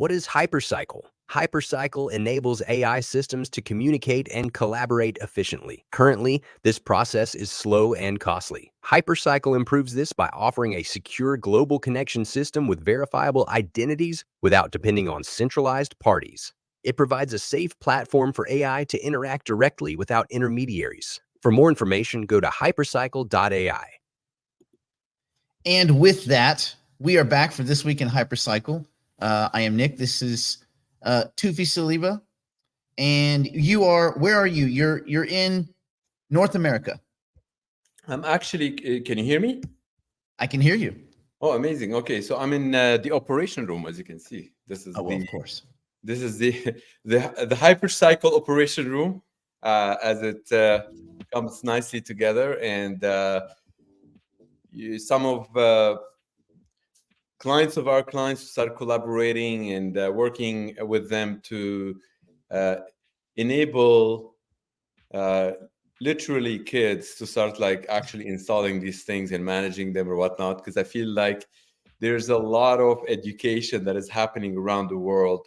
What is Hypercycle? Hypercycle enables AI systems to communicate and collaborate efficiently. Currently, this process is slow and costly. Hypercycle improves this by offering a secure global connection system with verifiable identities without depending on centralized parties. It provides a safe platform for AI to interact directly without intermediaries. For more information, go to hypercycle.ai. And with that, we are back for This Week in Hypercycle. I am Nick. This is Tufi Saliba. And you are, where are you? You're in North America. I'm actually, can you hear me? I can hear you. Oh, amazing. Okay, so I'm in the operation room, as you can see. This is well, of course. This is the Hypercycle operation room, as it comes nicely together, and some of clients of our clients start collaborating and working with them to enable literally kids to start like actually installing these things and managing them or whatnot, because I feel like there's a lot of education that is happening around the world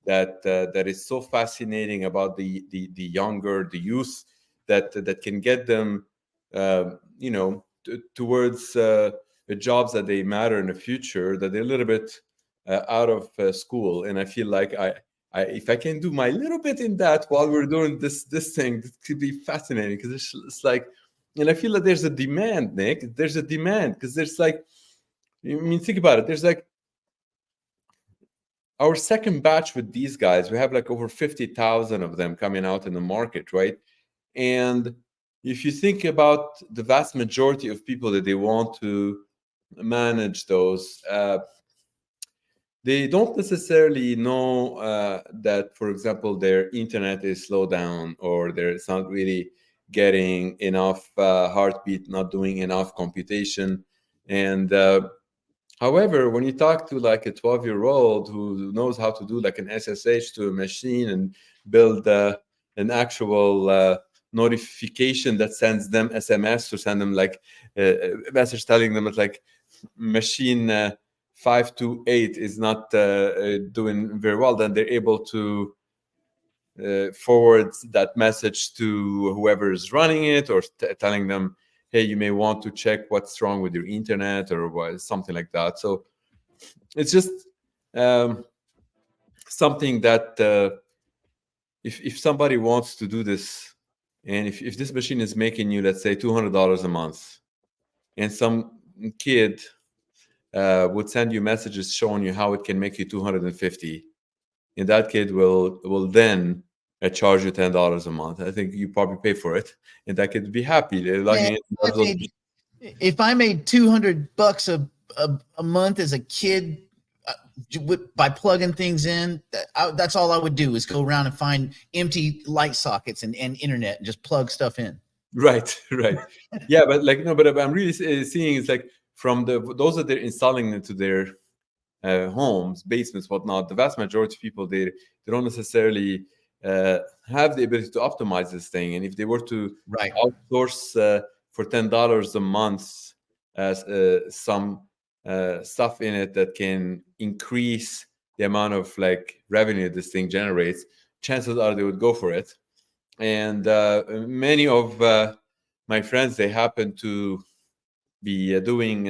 that is so fascinating about the younger, the youth, that can get them towards the jobs that they matter in the future, that they're a little bit out of school. And I feel like if I can do my little bit in that while we're doing this thing, it could be fascinating, because it's like, and I feel like there's a demand, Nick. There's a demand, because there's like, I mean, think about it. There's like our second batch with these guys, we have like over 50,000 of them coming out in the market, right? And if you think about the vast majority of people that they want to manage those, they don't necessarily know that, for example, their internet is slowed down, or it's not really getting enough heartbeat, not doing enough computation. And however, when you talk to like a 12-year-old who knows how to do like an SSH to a machine and build an actual notification that sends them SMS, to send them like a message telling them that like machine 528 is not doing very well, then they're able to forward that message to whoever is running it, or telling them, hey, you may want to check what's wrong with your internet, or something like that. So it's just something that if somebody wants to do this, and if this machine is making you, let's say, $200 a month, and some kid would send you messages showing you how it can make you 250, and that kid will then charge you $10 a month. I think you probably pay for it, and that kid would be happy. If I made $200 a month as a kid, by plugging things in, that's all I would do, is go around and find empty light sockets and internet and just plug stuff in. Right. Yeah, but like, no, but I'm really seeing it's like from those that they're installing into their homes, basements, whatnot, the vast majority of people, they don't necessarily have the ability to optimize this thing. And if they were to outsource for $10 a month some stuff in it that can increase the amount of like revenue this thing generates, chances are they would go for it. And many of my friends, they happen to be doing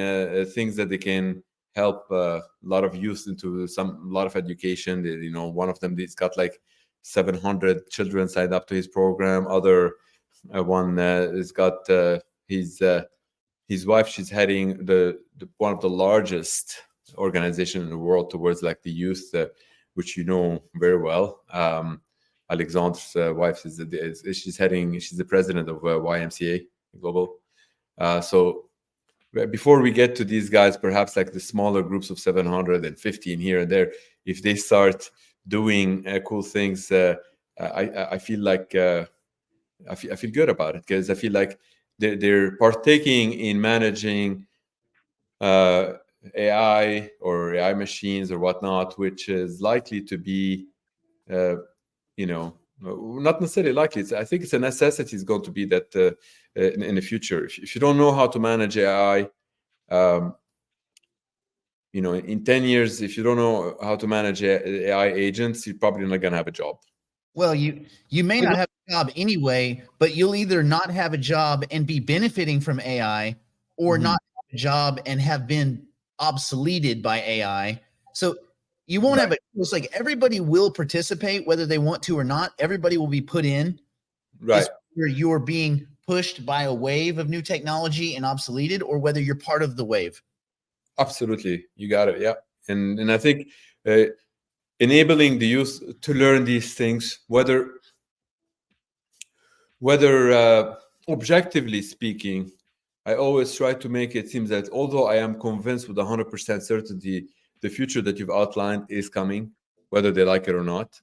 things that they can help a lot of youth into a lot of education. One of them, he's got like 700 children signed up to his program. Other one has got his wife. She's heading one of the largest organization in the world towards like the youth, which you know very well. Alexandre's wife she's the president of YMCA Global. So before we get to these guys, perhaps like the smaller groups of 750 in here and there, if they start doing cool things, I feel like I feel good about it, because I feel like they're partaking in managing AI or AI machines or whatnot, which is likely to be, not necessarily likely. I think it's a necessity. It's going to be that in the future. If you don't know how to manage AI, in 10 years, if you don't know how to manage AI agents, you're probably not going to have a job. Well, you may not have a job anyway, but you'll either not have a job and be benefiting from AI, or not have a job and have been obsoleted by AI. So you won't have a, it's like everybody will participate whether they want to or not. Everybody will be put in. Right. Whether you're being pushed by a wave of new technology and obsoleted, or whether you're part of the wave. Absolutely. You got it. Yeah. And I think enabling the youth to learn these things, whether objectively speaking, I always try to make it seem that although I am convinced with 100% certainty the future that you've outlined is coming, whether they like it or not.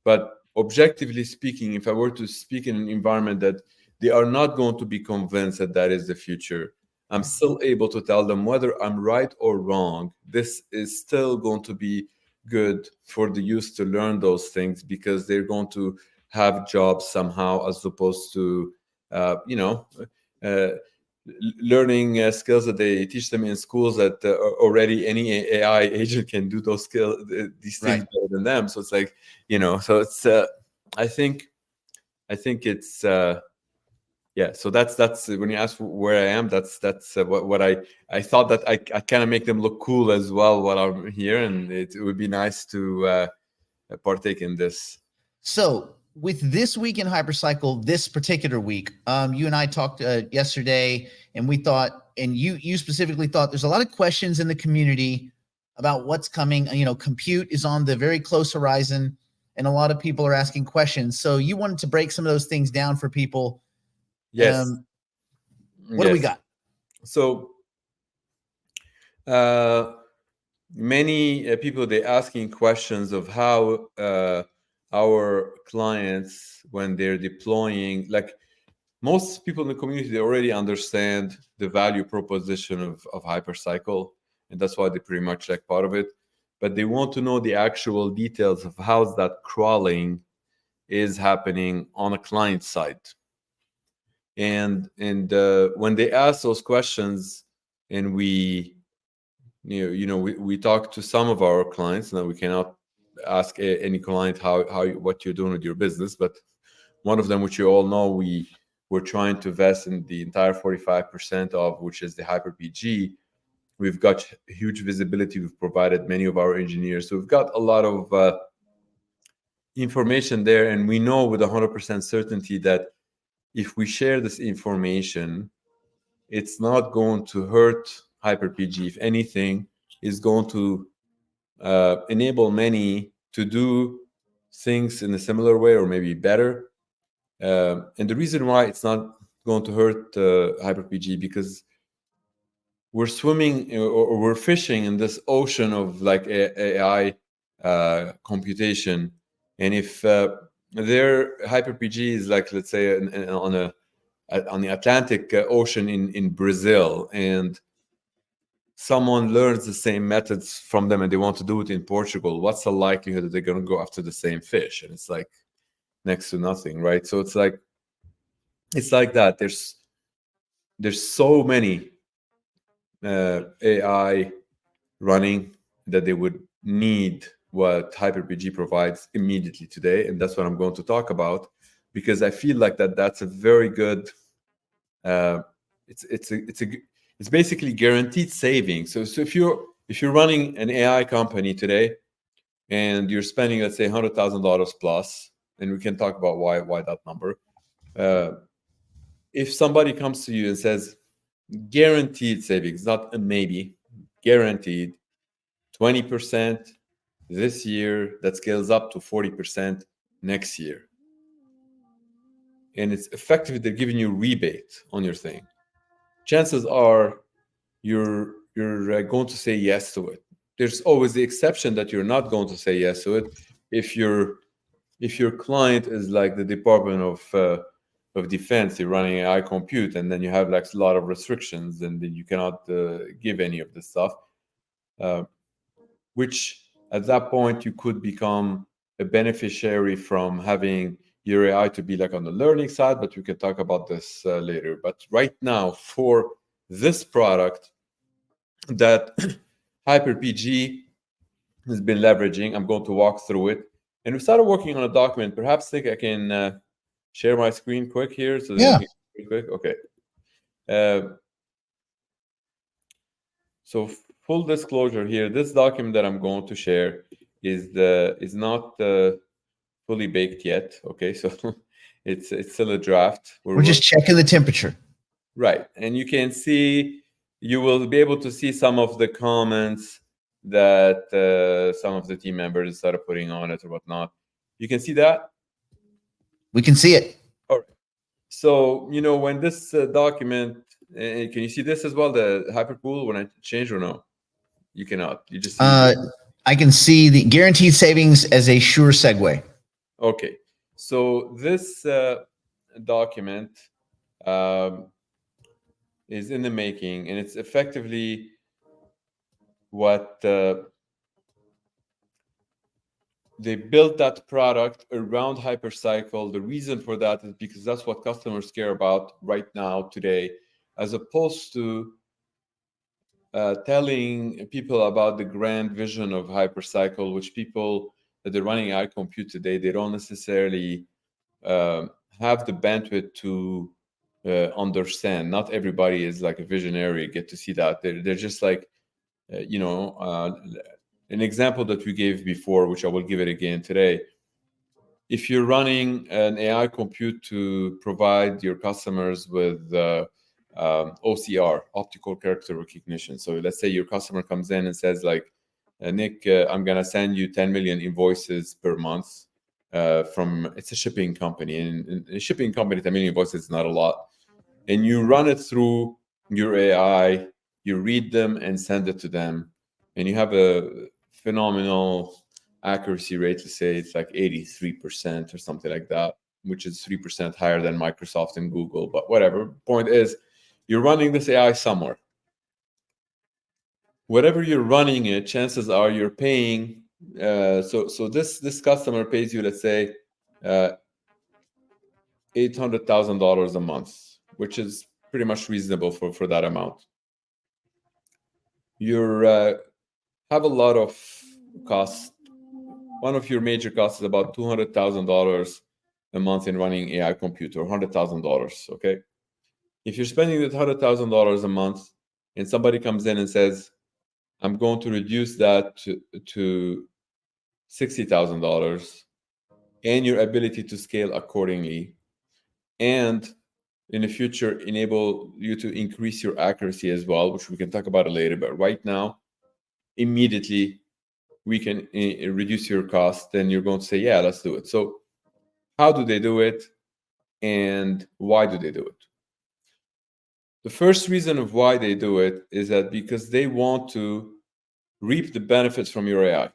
But objectively speaking, if I were to speak in an environment that they are not going to be convinced that that is the future, I'm still able to tell them whether I'm right or wrong. This is still going to be good for the youth to learn those things, because they're going to have jobs somehow, as opposed to learning skills that they teach them in schools that already any AI agent can do those skills, these things better than them. So it's like, so it's I think it's yeah. So that's when you ask where I am, that's what I thought, that I kind of make them look cool as well while I'm here, and it would be nice to partake in this. So with this week in Hypercycle, this particular week, you and I talked yesterday, and we thought, and you specifically thought, there's a lot of questions in the community about what's coming. Compute is on the very close horizon, and a lot of people are asking questions. So you wanted to break some of those things down for people. Yes. What do we got? So many people, they're asking questions of how our clients, when they're deploying, like most people in the community, they already understand the value proposition of Hypercycle, and that's why they're pretty much like part of it. But they want to know the actual details of how that crawling is happening on a client side. And when they ask those questions, and we talk to some of our clients. Now, we cannot ask any client how what you're doing with your business, but one of them, which you all know, we're trying to invest in the entire 45% of, which is the HyperPG. We've got huge visibility. We've provided many of our engineers, so we've got a lot of information there, and we know with 100% certainty that if we share this information, it's not going to hurt HyperPG. If anything, is going to enable many to do things in a similar way, or maybe better. And the reason why it's not going to hurt HyperPG, because we're swimming or we're fishing in this ocean of like AI computation. And if their HyperPG is like, let's say, on the Atlantic Ocean in Brazil, and someone learns the same methods from them and they want to do it in Portugal, what's the likelihood that they're going to go after the same fish? And it's like next to nothing, right? So it's like that. There's so many AI running that they would need what HyperPG provides immediately today, and that's what I'm going to talk about, because I feel like that's a very good. It's basically guaranteed savings. So if you're running an AI company today, and you're spending, let's say, $100,000 plus, and we can talk about why that number. If somebody comes to you and says, guaranteed savings, not a maybe, guaranteed 20% this year, that scales up to 40% next year, and it's effectively they're giving you a rebate on your thing, chances are you're going to say yes to it. There's always the exception that you're not going to say yes to it if your client is like the Department of Defense. You're running AI compute, and then you have like a lot of restrictions, and then you cannot give any of this stuff, which at that point you could become a beneficiary from having your AI to be like on the learning side, but we can talk about this later. But right now, for this product that HyperPG has been leveraging. I'm going to walk through it. And we started working on a document. Perhaps I can share my screen quick here. So Yeah. quick. Okay. So full disclosure here, this document that I'm going to share is not fully baked yet. Okay, so it's still a draft. We're just checking the temperature. Right, and you can see, you will be able to see some of the comments that some of the team members started putting on it or whatnot. You can see that? We can see it. All right. So, when this document, can you see this as well, the hyperpool, when I change or no? You cannot. You just see I can see the guaranteed savings as a sure segue. Okay. So this document is in the making, and it's effectively what they built that product around Hypercycle. The reason for that is because that's what customers care about right now, today, as opposed to telling people about the grand vision of Hypercycle, which people that are running AI compute today, they don't necessarily have the bandwidth to understand. Not everybody is like a visionary, get to see that. They're just like, an example that we gave before, which I will give it again today. If you're running an AI compute to provide your customers with OCR, optical character recognition. So let's say your customer comes in and says like, Nick, I'm going to send you 10 million invoices per month from, it's a shipping company. And a shipping company, 10 million invoices is not a lot. And you run it through your AI, you read them and send it to them. And you have a phenomenal accuracy rate. To say it's like 83% or something like that, which is 3% higher than Microsoft and Google. But whatever. Point is, you're running this AI somewhere. Whatever you're running it, chances are you're paying. So this customer pays you, let's say, $800,000 a month, which is pretty much reasonable for that amount. You have a lot of costs. One of your major costs is about $200,000 a month in running AI compute, or $100,000. Okay, if you're spending that $100,000 a month, and somebody comes in and says, "I'm going to reduce that to $60,000," and your ability to scale accordingly, and in the future enable you to increase your accuracy as well, which we can talk about it later. But right now, immediately, we can reduce your cost, then you're going to say, yeah, let's do it. So how do they do it, and why do they do it? The first reason of why they do it is that because they want to reap the benefits from your AI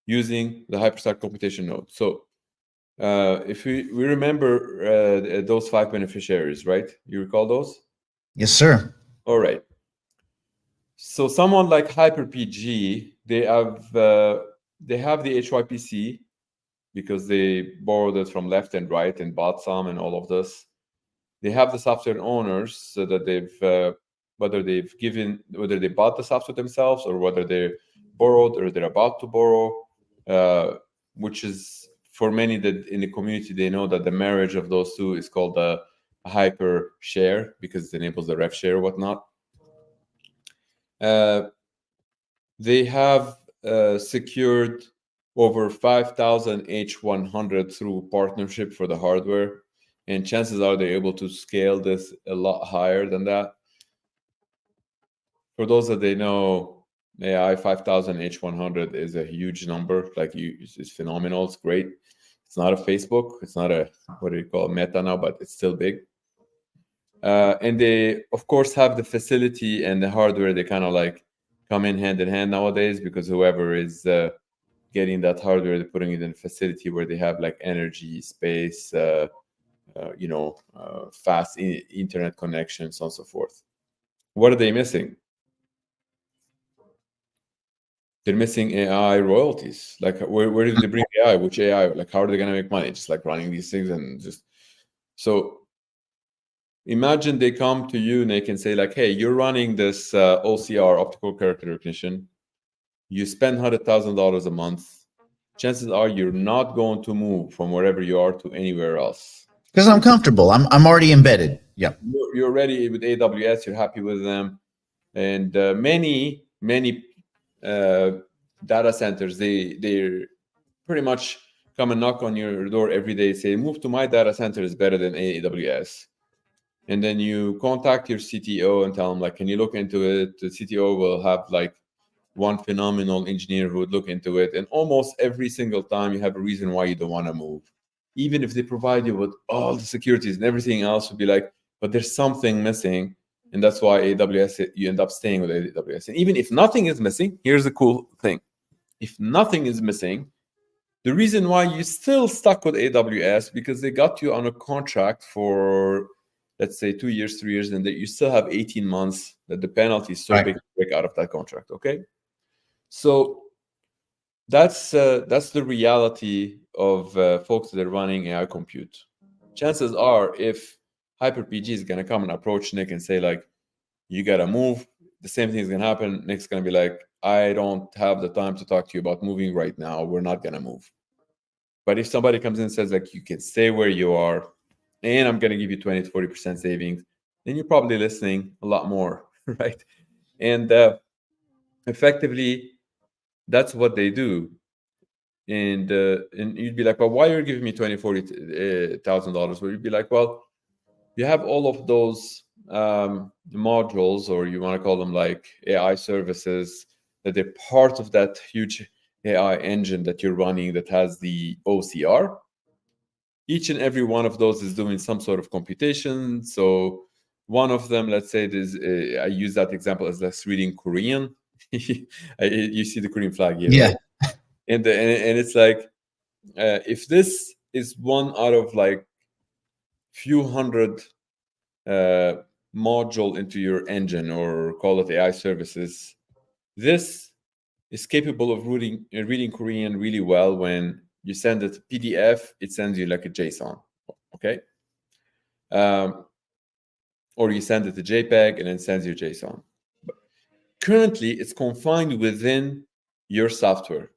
using the Hypercycle computation node. So if we remember those 5 beneficiaries, right? You recall those? Yes, sir. All right. So someone like HyperPG, they have the HYPC because they borrowed it from left and right and bought some and all of this. They have the software owners, so that they've whether they bought the software themselves, or whether they borrowed or they're about to borrow, which is for many that in the community, they know that the marriage of those two is called a hyper share, because it enables the rev share or whatnot. They have secured over 5,000 H100 through partnership for the hardware, and chances are they're able to scale this a lot higher than that. For those that they know, AI 5,000 H100 is a huge number. Like, it's phenomenal. It's great. It's not a Facebook. It's not a, what do you call it, Meta now, but it's still big. And they, of course, have the facility and the hardware. They kind of like come in hand nowadays, because whoever is getting that hardware, they're putting it in a facility where they have like energy, space, fast internet connections, so on and so forth. What are they missing? They're missing AI royalties. Like, where did they bring AI? Which AI? Like, how are they going to make money? Just like running these things and just so. imagine they come to you and they can say like, hey, you're running this OCR, optical character recognition. You spend $100,000 a month. Chances are you're not going to move from wherever you are to anywhere else. Because I'm comfortable. I'm already embedded. Yeah. You're already with AWS. You're happy with them. And many data centers, they're pretty much come and knock on your door every day, say, move to my data center is better than AWS. And then you contact your CTO and tell them, like, can you look into it? The CTO will have like one phenomenal engineer who would look into it. And almost every single time you have a reason why you don't want to move. Even if they provide you with all the securities and everything else, would be like, but there's something missing. And that's why AWS, you end up staying with AWS. And even if nothing is missing, here's the cool thing. If nothing is missing, the reason why you're still stuck with AWS, because they got you on a contract for, let's say, 2 years, 3 years, and that you still have 18 months, that the penalty is so Right. big to break out of that contract, okay? So that's the reality of folks that are running AI compute. Chances are, if HyperPG is going to come and approach Nick and say, like, you got to move, the same thing is going to happen. Nick's going to be like, I don't have the time to talk to you about moving right now. We're not going to move. But if somebody comes in and says, like, you can stay where you are, and I'm going to give you 20 to 40% savings, then you're probably listening a lot more, right? And effectively, that's what they do. And you'd be like, well, why are you giving me $40,000? Well, you'd be like, well, you have all of those modules, or you want to call them like AI services, that they're part of that huge AI engine that you're running that has the OCR. Each and every one of those is doing some sort of computation. So one of them, let's say, I use that example as let's reading Korean. You see the Korean flag here, Yeah. right? And it's like, if this is one out of like few hundred module into your engine, or call it AI services, this is capable of reading Korean really well. When you send it PDF, it sends you like a JSON, okay? Or you send it to JPEG and then sends you JSON. But currently, it's confined within your software.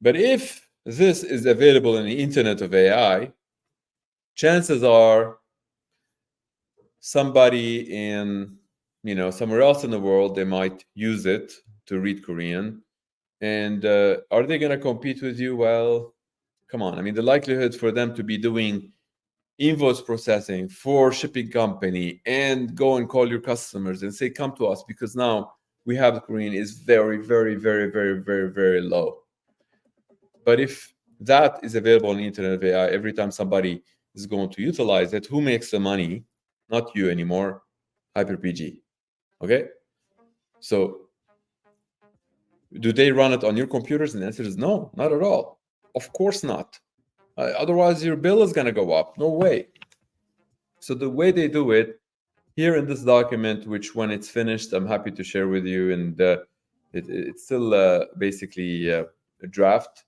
But if this is available in the Internet of AI, chances are somebody in, somewhere else in the world, they might use it to read Korean. And are they going to compete with you? Well, come on. I mean, the likelihood for them to be doing invoice processing for shipping company and go and call your customers and say, come to us because now we have the Korean, is very, very, very, very, very, very low. But if that is available on the Internet of AI, every time somebody is going to utilize it, who makes the money? Not you anymore, HyperPG. Okay? So do they run it on your computers? And the answer is no, not at all. Of course not. Otherwise, your bill is going to go up. No way. So the way they do it here in this document, which when it's finished, I'm happy to share with you, and it's still basically a draft,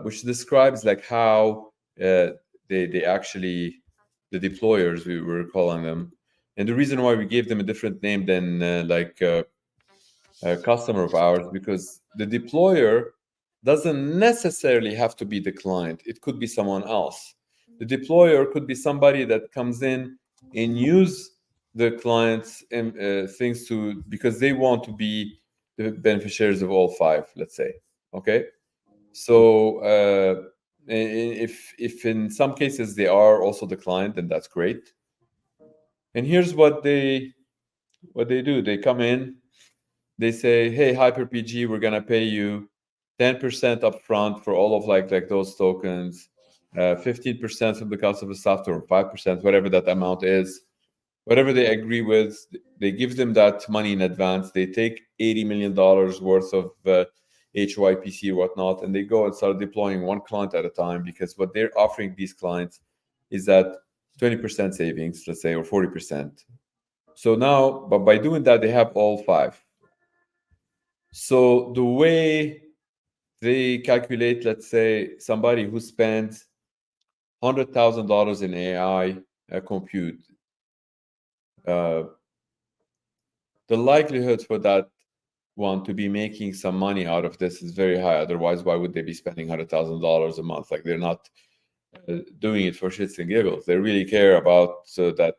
which describes like how they actually, the deployers, we were calling them. And the reason why we gave them a different name than a customer of ours, because the deployer doesn't necessarily have to be the client. It could be someone else. The deployer could be somebody that comes in and use the client's things because they want to be the beneficiaries of all five, let's say. Okay, so if in some cases they are also the client, then that's great. And here's what they do. They come in, they say, hey, HyperPG, we're gonna pay you 10% upfront for all of like those tokens, 15% of the cost of the software, 5%, whatever that amount is, whatever they agree with. They give them that money in advance. They take $80 million worth of HYPC, whatnot, and they go and start deploying one client at a time, because what they're offering these clients is that 20% savings, let's say, or 40%. So now, but by doing that, they have all five. So the way they calculate, let's say, somebody who spends $100,000 in AI compute, the likelihood for that one to be making some money out of this is very high. Otherwise, why would they be spending $100,000 a month? Like, they're not doing it for shits and giggles. They really care about that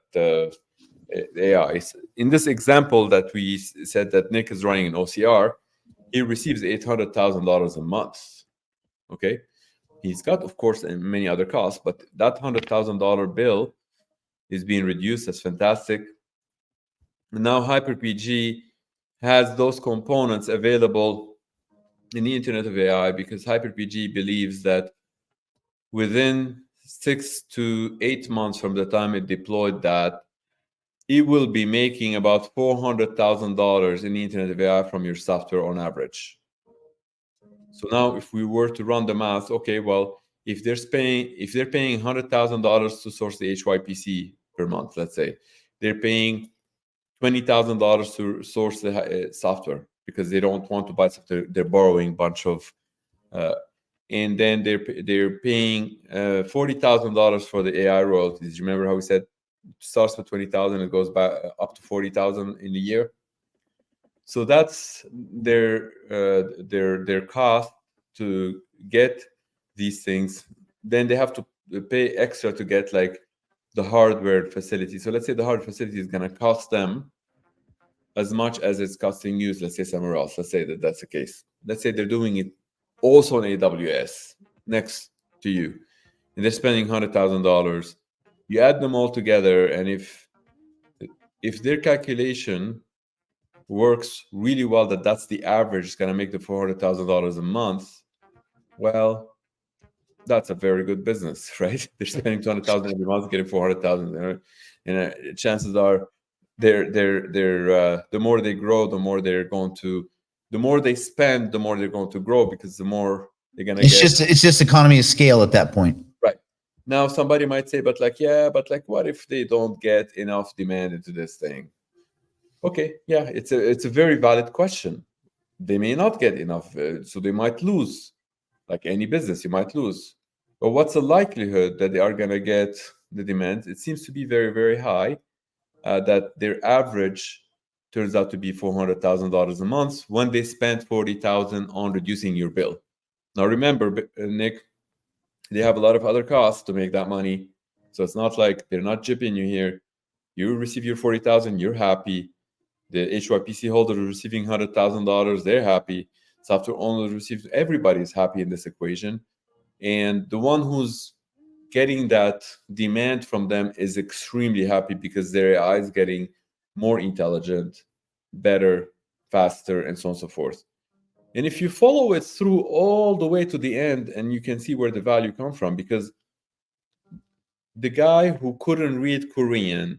AI. In this example that we said that Nick is running an OCR, he receives $800,000 a month. Okay, he's got, of course, many other costs, but that $100,000 bill is being reduced. That's fantastic. Now HyperPG has those components available in the Internet of AI because HyperPG believes that within 6 to 8 months from the time it deployed that, it will be making about $400,000 in the Internet of AI from your software on average. So now, if we were to run the math, okay, well, if they're paying $100,000 to source the HYPC per month, let's say, they're paying $20,000 to source the software because they don't want to buy software. They're borrowing a bunch of, and then they're paying $40,000 for the AI royalties. Remember how we said it starts with $20,000, it goes back up to $40,000 in a year. So that's their cost to get these things. Then they have to pay extra to get like the hardware facility. So let's say the hardware facility is going to cost them as much as it's costing you, let's say, somewhere else. Let's say that that's the case. Let's say they're doing it also on AWS next to you, and they're spending $100,000. You add them all together, and if their calculation works really well, that's the average is going to make the $400,000 a month, well, that's a very good business, right? They're spending $200,000 every month, getting $400,000, and chances are, the more they grow, the more they spend, the more they're going to grow, because the more they're going to get. It's just economy of scale at that point. Right. Now, somebody might say, but what if they don't get enough demand into this thing? Okay, yeah, it's a very valid question. They may not get enough, so they might lose. Like any business, you might lose. But what's the likelihood that they are going to get the demand? It seems to be very, very high, that their average turns out to be $400,000 a month when they spend $40,000 on reducing your bill. Now, remember, Nick, they have a lot of other costs to make that money. So it's not like they're not chipping you here. You receive your $40,000, you're happy. The HYPC holder is receiving $100,000, they're happy. Software owner receives, everybody's happy in this equation. And the one who's getting that demand from them is extremely happy because their AI is getting more intelligent, better, faster, and so on and so forth. And if you follow it through all the way to the end, and you can see where the value comes from, because the guy who couldn't read Korean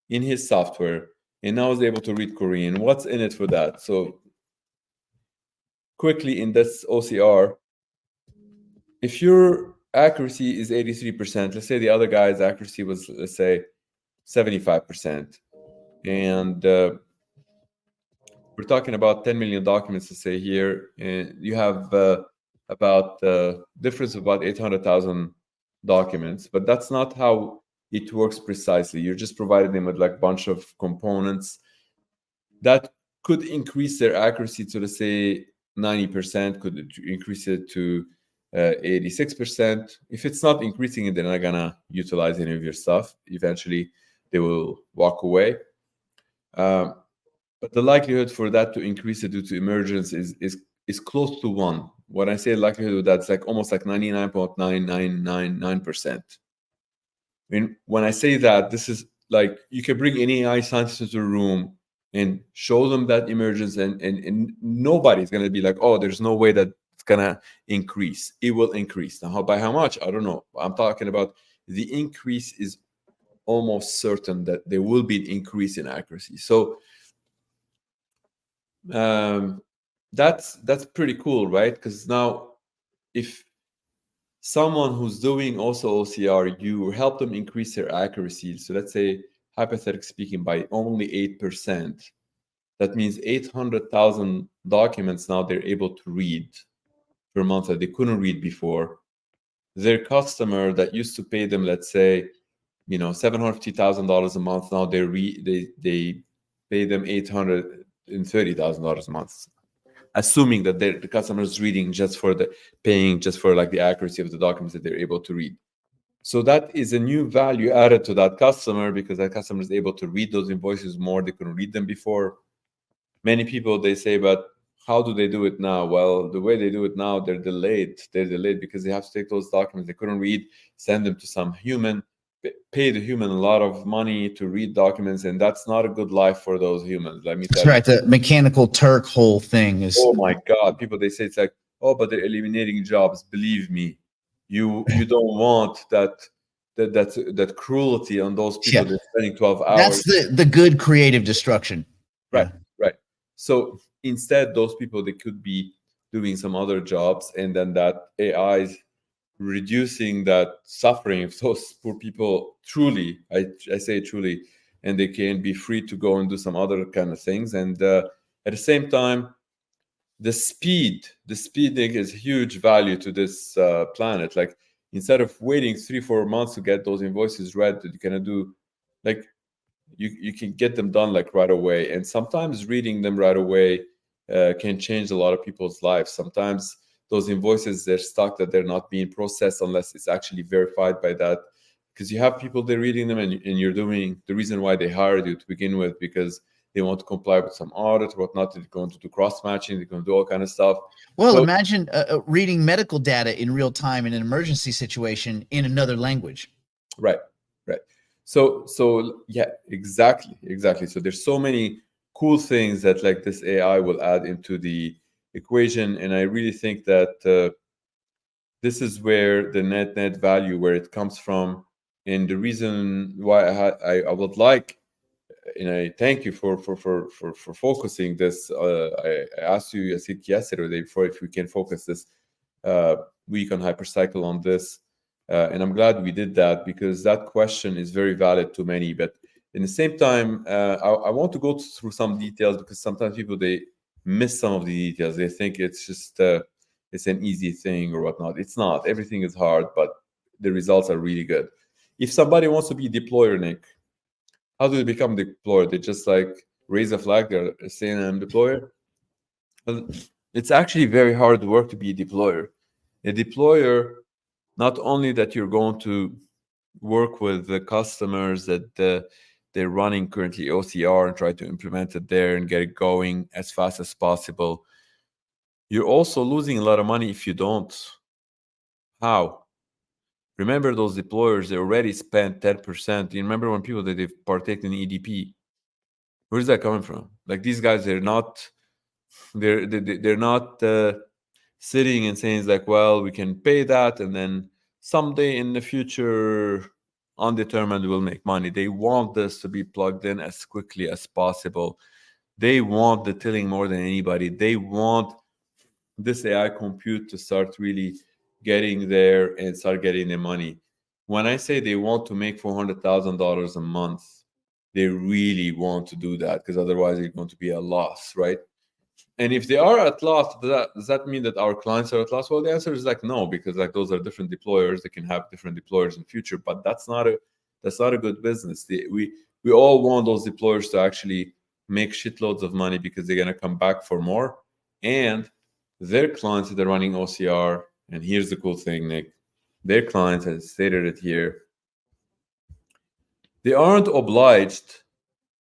in his software and now is able to read Korean, what's in it for that? So quickly in this OCR, if your accuracy is 83%, let's say the other guy's accuracy was, let's say, 75%, and we're talking about 10 million documents, to say here, and you have about difference of about 800,000 documents, but that's not how it works precisely. You're just providing them with like a bunch of components that could increase their accuracy to, let's say, 90%, could increase it to 86%. If it's not increasing it, they're not gonna utilize any of your stuff. Eventually, they will walk away. But the likelihood for that to increase it due to emergence is close to 1. When I say likelihood, that's like almost like 99.9999%. When I say that, this is like you can bring any AI scientist into a room and show them that emergence, and nobody's going to be like, oh, there's no way that it's going to increase. It will increase. Now, by how much? I don't know. I'm talking about the increase is almost certain that there will be an increase in accuracy. So that's pretty cool, right? Because now if someone who's doing also OCR, you help them increase their accuracy. So let's say, hypothetically speaking, by only 8%, that means 800,000 documents now they're able to read per month that they couldn't read before. Their customer that used to pay them, let's say, $750,000 a month. Now they pay them $830,000 a month, assuming that the customer is reading paying just for like the accuracy of the documents that they're able to read. So that is a new value added to that customer, because that customer is able to read those invoices more. They couldn't read them before. Many people, they say, but how do they do it now? Well, the way they do it now, they're delayed. They're delayed because they have to take those documents they couldn't read, send them to some human, pay the human a lot of money to read documents, and that's not a good life for those humans. Let me tell That's right. you. The mechanical Turk whole thing is. Oh my God! People, they say it's like, oh, but they're eliminating jobs. Believe me, you don't want that cruelty on those people. Yeah. They're spending 12 hours. That's the good creative destruction. Right, right. So instead, those people, they could be doing some other jobs, and then that AI is reducing that suffering of those poor people. Truly, I say truly, and they can be free to go and do some other kind of things. And at the same time, the speeding is huge value to this planet. Like, instead of waiting 3-4 months to get those invoices read, that you can do, like, you can get them done like right away. And sometimes reading them right away can change a lot of people's lives. Sometimes those invoices, they're stuck, that they're not being processed unless it's actually verified by that, because you have people, they're reading them, and you're doing the reason why they hired you to begin with, because they want to comply with some audit or whatnot. They're going to do cross-matching, they're going to do all kind of stuff. Well, imagine reading medical data in real time in an emergency situation in another language. Right. So yeah, exactly. So there's so many cool things that like this AI will add into the equation, and I really think that this is where the net value, where it comes from, and the reason why I would like, and I thank you for focusing this. I asked you, I think yesterday or the day before, if we can focus this week on Hypercycle on this. And I'm glad we did that, because that question is very valid to many. But in the same time, I want to go through some details, because sometimes people, they miss some of the details. They think it's just it's an easy thing or whatnot. It's not. Everything is hard, but the results are really good. If somebody wants to be a deployer, Nick, how do they become deployer? They just like raise a flag, they're saying I'm deployer. Well, it's actually very hard work to be a deployer. A deployer, not only that you're going to work with the customers that they're running currently OCR and try to implement it there and get it going as fast as possible, you're also losing a lot of money if you don't. How? Remember, those deployers, they already spent 10%. You remember when people that they've partaken in EDP? Where's that coming from? Like, these guys, they're not sitting and saying, like, well, we can pay that, and then someday in the future, undetermined, we'll make money. They want this to be plugged in as quickly as possible. They want the tilling more than anybody. They want this AI compute to start really getting there and start getting the money. When I say they want to make $400,000 a month, they really want to do that, because otherwise it's going to be a loss, right? And if they are at loss, does that mean that our clients are at loss? Well, the answer is like no, because like those are different deployers. They can have different deployers in the future, but that's not a good business. We all want those deployers to actually make shitloads of money, because they're gonna come back for more, and their clients that are running OCR. And here's the cool thing, Nick. Their clients, as stated it here, they aren't obliged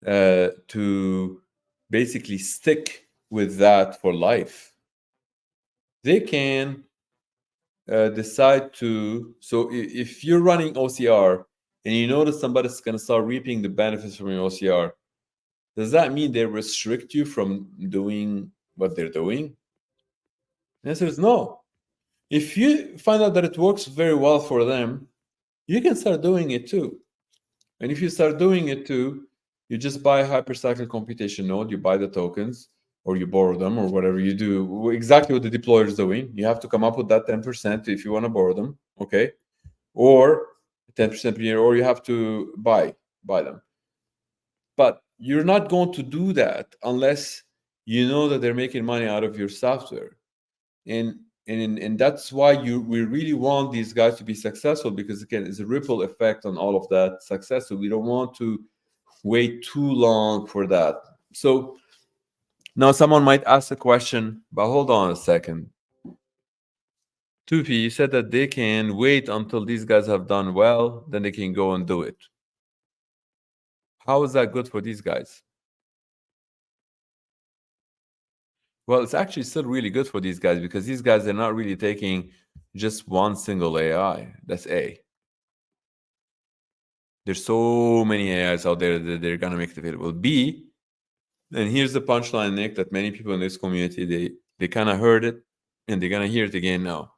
to basically stick with that for life. They can decide to. So if you're running OCR and you notice somebody's going to start reaping the benefits from your OCR, does that mean they restrict you from doing what they're doing? The answer is no. If you find out that it works very well for them, you can start doing it too. And if you start doing it too, you just buy a Hypercycle computation node, you buy the tokens, or you borrow them, or whatever you do. Exactly what the deployer is doing. You have to come up with that 10% if you want to borrow them, okay? Or 10% per year, or you have to buy them. But you're not going to do that unless you know that they're making money out of your software. And and that's why we really want these guys to be successful, because again, it's a ripple effect on all of that success. So we don't want to wait too long for that. So now someone might ask a question, but hold on a second. Tupi, you said that they can wait until these guys have done well, then they can go and do it. How is that good for these guys? Well, it's actually still really good for these guys, because these guys are not really taking just one single AI. That's A. There's so many AIs out there that they're gonna make it available. B, and here's the punchline, Nick, that many people in this community, they kind of heard it and they're gonna hear it again now.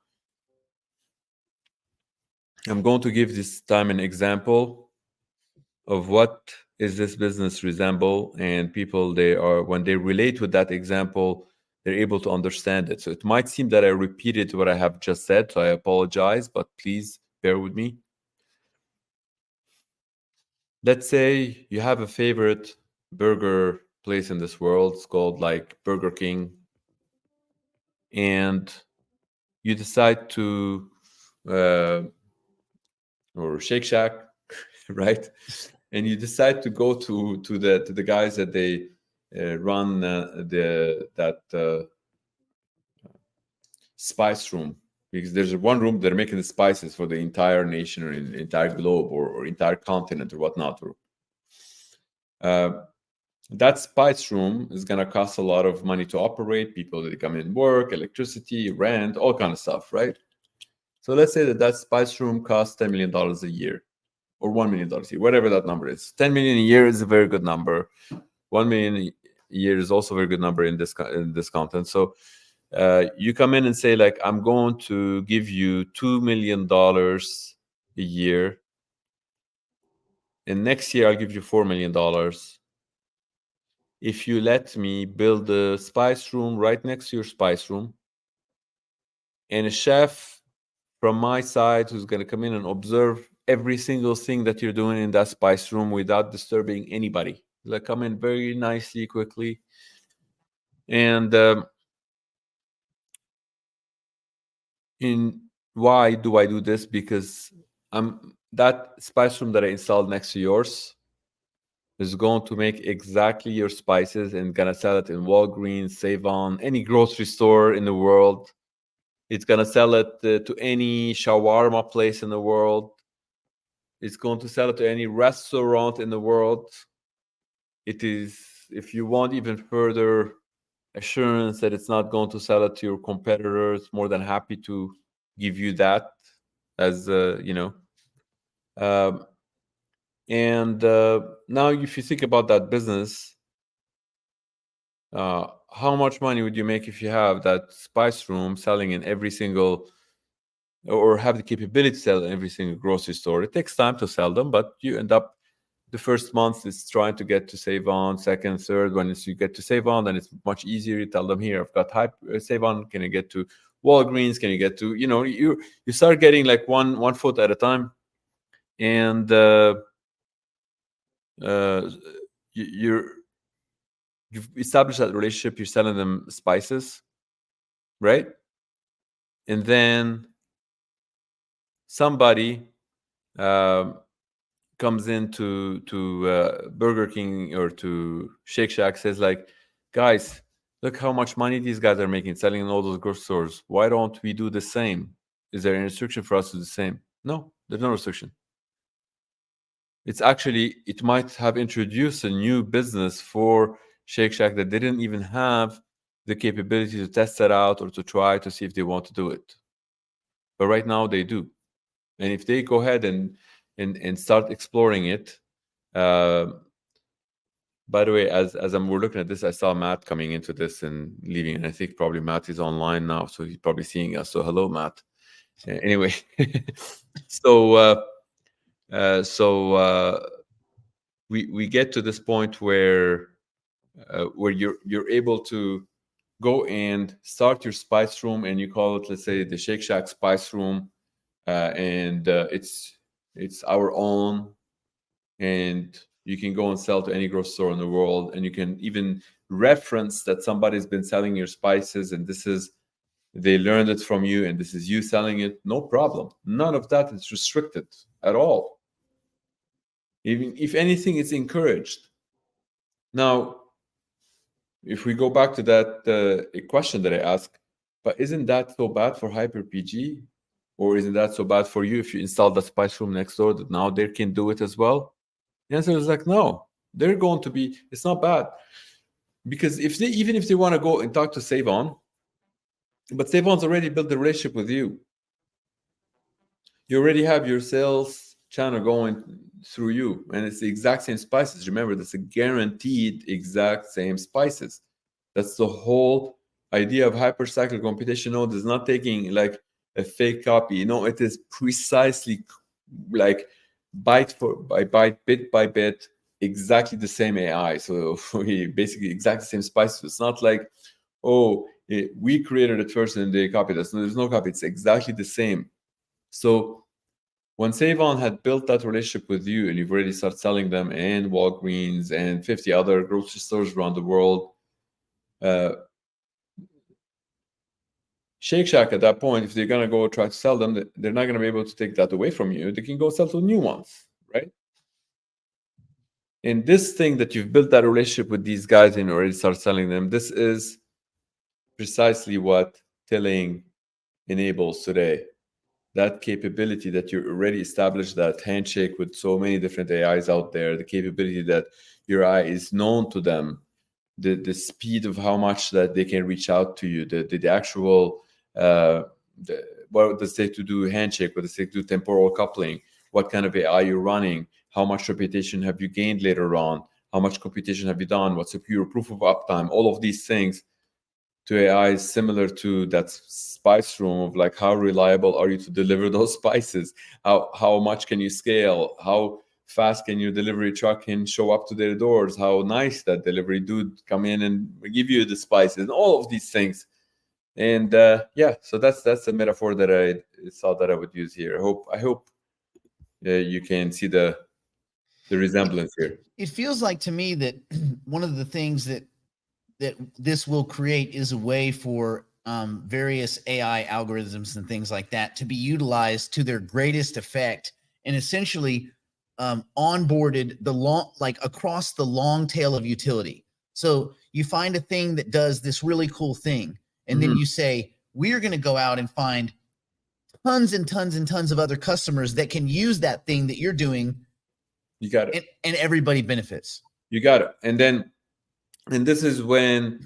I'm going to give this time an example of what is this business resemble, and people, when they relate with that example, they're able to understand it. So it might seem that I repeated what I have just said, so I apologize, but please bear with me. Let's say you have a favorite burger place in this world. It's called like Burger King, and you decide to or Shake Shack, right? And you decide to go to the guys that they run that spice room, because there's one room that are making the spices for the entire nation or entire globe or entire continent or whatnot. That spice room is going to cost a lot of money to operate. People that come in, work, electricity, rent, all kind of stuff, right? So let's say that spice room costs $10 million a year, or $1 million a year, whatever that number is. 10 million a year is a very good number. 1 million a year is also a very good number in this content. So you come in and say, like, I'm going to give you $2 million a year, and next year I'll give you $4 million if you let me build a spice room right next to your spice room, and a chef from my side who's going to come in and observe every single thing that you're doing in that spice room without disturbing anybody. Like, come in very nicely, quickly. And why do I do this? Because that spice room that I installed next to yours is going to make exactly your spices and gonna sell it in Walgreens, Save-On, any grocery store in the world. It's gonna sell it to any shawarma place in the world. It's going to sell it to any restaurant in the world. It is, if you want even further assurance that it's not going to sell it to your competitors, more than happy to give you that as and now if you think about that business, how much money would you make if you have that spice room selling in every single, or have the capability to sell in every single grocery store? It takes time to sell them, but you end up, the first month is trying to get to Save-On, second, third. When you get to Save-On, then it's much easier. You tell them, here, I've got Save-On. Can you get to Walgreens? Can you get to, you start getting like one foot at a time, and you've established that relationship. You're selling them spices, right? And then somebody comes into Burger King or to Shake Shack, says like, guys, look how much money these guys are making selling in all those grocery stores. Why don't we do the same? Is there any restriction for us to do the same? No, there's no restriction. It's actually, it might have introduced a new business for Shake Shack that they didn't even have the capability to test that out or to try to see if they want to do it. But right now they do. And if they go ahead and start exploring it, by the way, as we're looking at this, I saw Matt coming into this and leaving, and I think probably Matt is online now, so he's probably seeing us. So hello, Matt. Anyway, so we get to this point where you're able to go and start your spice room, and you call it, let's say, the Shake Shack Spice Room, and it's our own, and you can go and sell to any grocery store in the world, and you can even reference that somebody's been selling your spices, and this is they learned it from you, and this is you selling it, no problem. None of that is restricted at all. Even if anything, it's encouraged. Now, if we go back to that question that I asked, but isn't that so bad for HyperPG? Or isn't that so bad for you if you install the spice room next door that now they can do it as well? The answer is like, no, they're going to be, it's not bad. Because if they, even if they want to go and talk to Savon, but Savon's already built the relationship with you. You already have your sales channel going through you, and it's the exact same spices. Remember, that's a guaranteed exact same spices. That's the whole idea of hypercycle computation node, is not taking like a fake copy. No, it is precisely like byte for byte, bit by bit, exactly the same AI. So we basically exactly the same spices. It's not like, oh, we created it first and they copied us. No, there's no copy. It's exactly the same. So when Savon had built that relationship with you and you've already started selling them in Walgreens and 50 other grocery stores around the world, Shake Shack at that point, if they're going to go try to sell them, they're not going to be able to take that away from you. They can go sell to new ones, right? And this thing that you've built that relationship with these guys and already start selling them, this is precisely what Tilling enables today. That capability that you already established, that handshake with so many different AIs out there, the capability that your AI is known to them, the speed of how much that they can reach out to you, the actual, what does it take to do handshake, what does it take to do temporal coupling, what kind of AI you're running, how much reputation have you gained later on, how much computation have you done, what's a pure proof of uptime, all of these things to AI is similar to that spice room of like, how reliable are you to deliver those spices? How much can you scale? How fast can your delivery truck can show up to their doors? How nice that delivery dude come in and give you the spices and all of these things. And yeah, so that's the metaphor that I thought that I would use here. I hope you can see the resemblance here. It feels like to me that one of the things that this will create is a way for various AI algorithms and things like that to be utilized to their greatest effect, and essentially onboarded across the long tail of utility. So you find a thing that does this really cool thing, and then you say, we're going to go out and find tons and tons and tons of other customers that can use that thing that you're doing. You got it. And everybody benefits. You got it. And this is when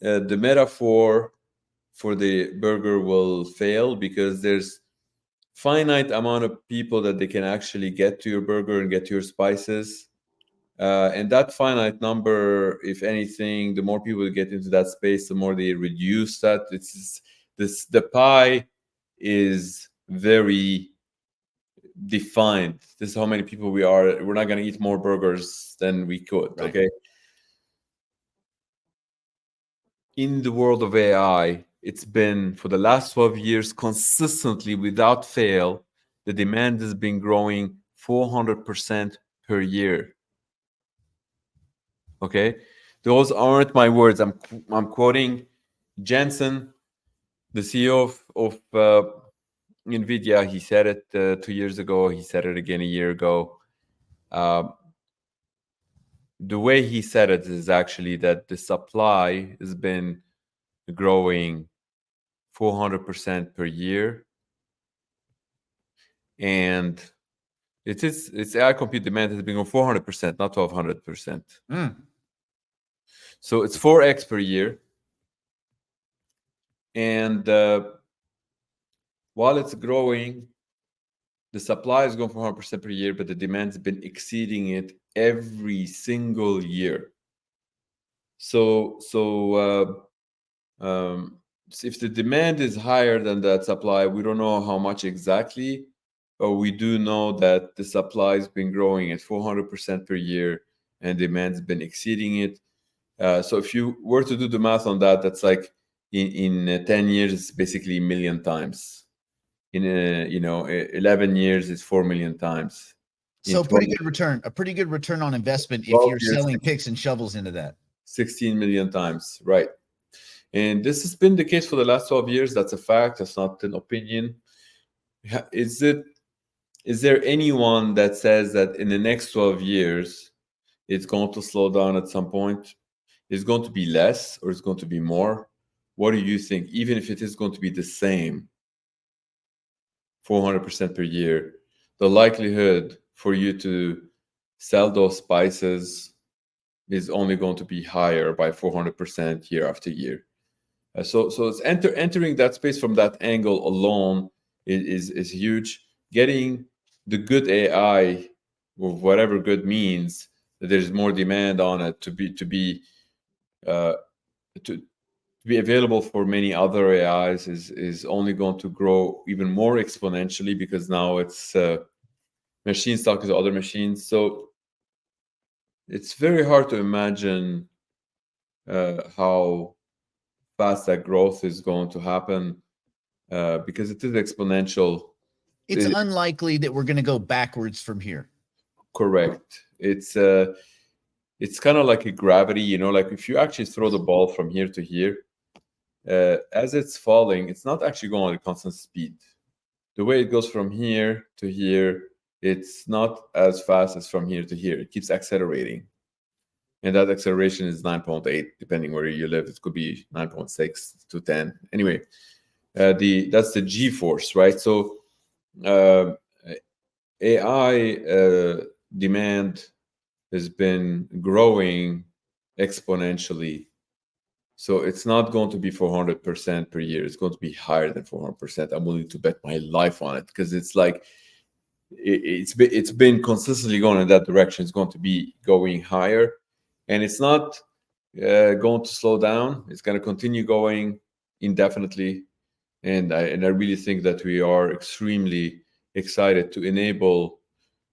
the metaphor for the burger will fail, because there's finite amount of people that they can actually get to your burger and get to your spices. And that finite number, if anything, the more people get into that space, the more they reduce that. The pie is very defined. This is how many people we are. We're not going to eat more burgers than we could. Right. Okay. In the world of AI, it's been for the last 12 years consistently, without fail, the demand has been growing 400% per year. Okay, those aren't my words. I'm quoting Jensen, the CEO of NVIDIA. He said it 2 years ago. He said it again a year ago. The way he said it is actually that the supply has been growing 400% per year, and its AI compute demand has been going 400%, not 1200%. So it's 4x per year, and while it's growing, the supply is going 400% per year, but the demand's been exceeding it every single year. So if the demand is higher than that supply, we don't know how much exactly, but we do know that the supply has been growing at 400% per year and demand's been exceeding it. So if you were to do the math on that, that's like in 10 years, it's basically 1 million times. In 11 years, it's 4 million times. So a pretty good return on investment if you're selling picks and shovels into that. 16 million times, right? And this has been the case for the last 12 years. That's a fact. That's not an opinion. Is there anyone that says that in the next 12 years, it's going to slow down at some point? Is going to be less or is going to be more? What do you think? Even if it is going to be the same, 400% per year, the likelihood for you to sell those spices is only going to be higher by 400% year after year. So it's entering that space from that angle alone is huge. Getting the good AI, or whatever good means, that there's more demand on it to be available for many other AIs is only going to grow even more exponentially, because now it's machines talking to other machines. So it's very hard to imagine how fast that growth is going to happen, because it is exponential. It's unlikely that we're going to go backwards from here. Correct. It's kind of like a gravity, like if you actually throw the ball from here to here, as it's falling, it's not actually going at a constant speed. The way it goes from here to here, it's not as fast as from here to here. It keeps accelerating. And that acceleration is 9.8, depending where you live. It could be 9.6 to 10. Anyway, that's the G-force, right? So AI demand has been growing exponentially. So it's not going to be 400% per year. It's going to be higher than 400%. I'm willing to bet my life on it, because it's like it's been consistently going in that direction. It's going to be going higher, and it's not going to slow down. It's going to continue going indefinitely. And I really think that we are extremely excited to enable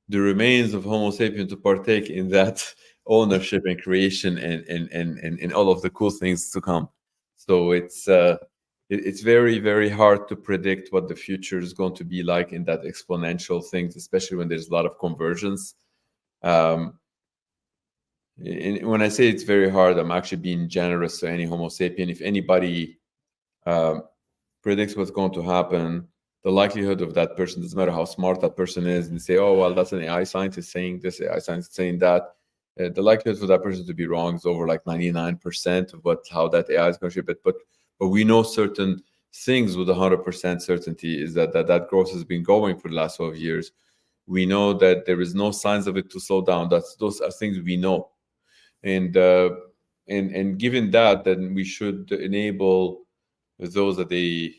the remains of Homo sapien to partake in that ownership and creation and all of the cool things to come. So it's very, very hard to predict what the future is going to be like in that exponential things, especially when there's a lot of conversions. And when I say it's very hard, I'm actually being generous to any Homo sapien. If anybody predicts what's going to happen, the likelihood of that person, doesn't matter how smart that person is, and say, oh, well, that's an AI scientist saying this, AI scientist saying that, the likelihood for that person to be wrong is over like 99% of how that AI is going to ship it. But we know certain things with 100% certainty, is that growth has been going for the last 12 years. We know that there is no signs of it to slow down. Those are things we know. And given that, then we should enable those that they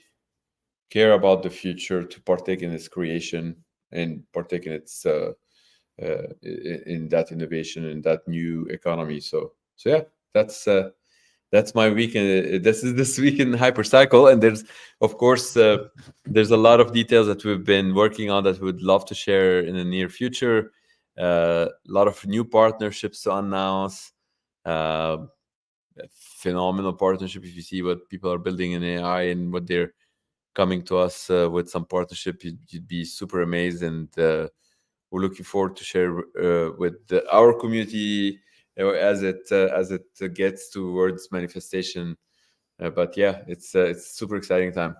care about the future to partake in its creation and partake in its in that innovation and that new economy. So yeah, that's my weekend. This week in Hypercycle, and there's of course there's a lot of details that we've been working on that we would love to share in the near future. A lot of new partnerships to announce. Phenomenal partnership. If you see what people are building in AI and what they're coming to us with some partnership, you'd be super amazed. And we're looking forward to share with our community as it gets towards manifestation. But yeah, it's super exciting time.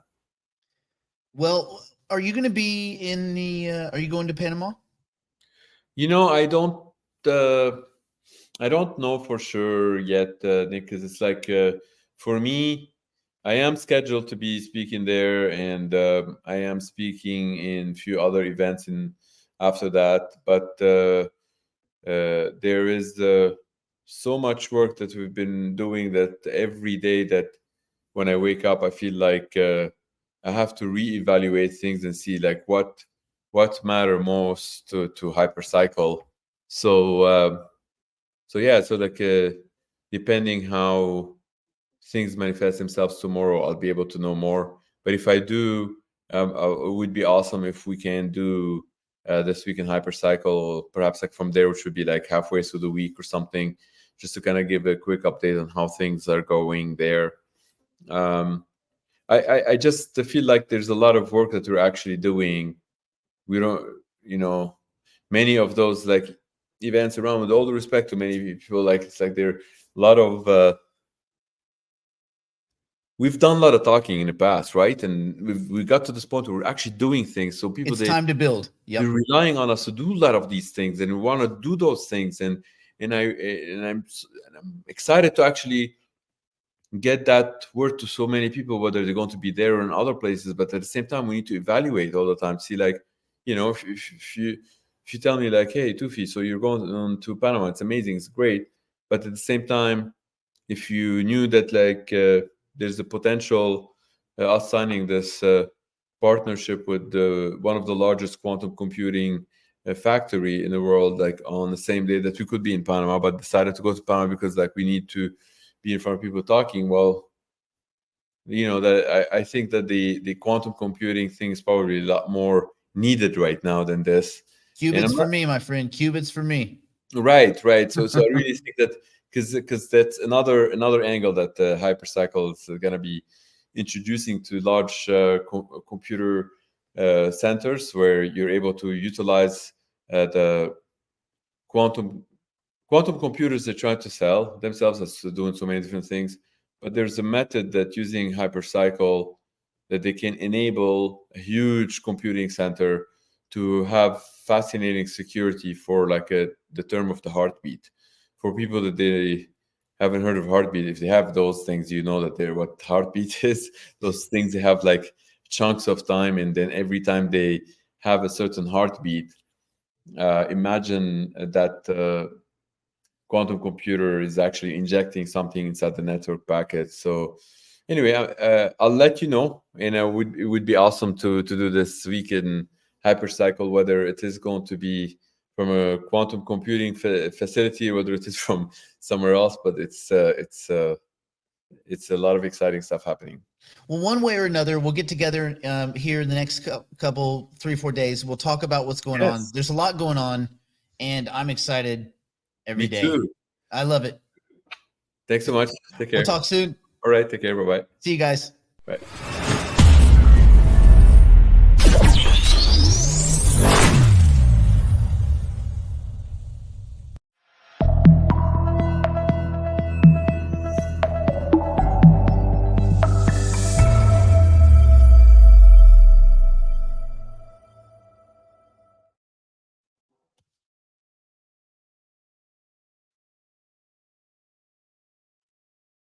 Well, are you going to be in the? Are you going to Panama? I don't know for sure yet, Nick, because it's like for me, I am scheduled to be speaking there, and I am speaking in a few other events after that. But there is so much work that we've been doing that every day that when I wake up, I feel like I have to reevaluate things and see like what matter most to Hypercycle. So yeah, so like depending how things manifest themselves tomorrow, I'll be able to know more. But if I do, it would be awesome if we can do this week in Hypercycle, perhaps like from there, which would be like halfway through the week or something, just to kind of give a quick update on how things are going there. I just feel like there's a lot of work that we're actually doing. We don't, many of those like events around, with all the respect to many people, like it's like there are a lot of we've done a lot of talking in the past, right? And we got to this point where we're actually doing things. So people, It's time to build. Yep. they're relying on us to do a lot of these things, and we want to do those things. And I'm excited to actually get that word to so many people, whether they're going to be there or in other places. But at the same time, we need to evaluate all the time. See, like, you know, if you tell me like, hey, Tufi, so you're going to Panama, it's amazing, it's great. But at the same time, if you knew that like there's a potential us signing this partnership with one of the largest quantum computing factory in the world, like on the same day that we could be in Panama, but decided to go to Panama because like we need to be in front of people talking. Well, you know, that I think that the quantum computing thing is probably a lot more needed right now than this. Qubits for me, my friend. Qubits for me. Right. So I really think that because that's another angle that Hypercycle is going to be introducing to large computer centers, where you're able to utilize the quantum computers they're trying to sell themselves as doing so many different things. But there's a method that using Hypercycle that they can enable a huge computing center to have fascinating security for like the term of the heartbeat. For people that they haven't heard of heartbeat, if they have those things, you know that they're what heartbeat is. Those things, they have like chunks of time, and then every time they have a certain heartbeat, imagine that quantum computer is actually injecting something inside the network packet. So anyway, I'll let you know, and it would be awesome to do this weekend Hypercycle, whether it is going to be from a quantum computing facility, whether it is from somewhere else. But it's a lot of exciting stuff happening. Well, one way or another, we'll get together here in the next couple 3-4 days. We'll talk about what's going on. There's a lot going on, and I'm excited every day. Me too. I love it. Thanks so much. Take care. We'll talk soon. All right. Take care. Bye-bye. See you guys. Bye.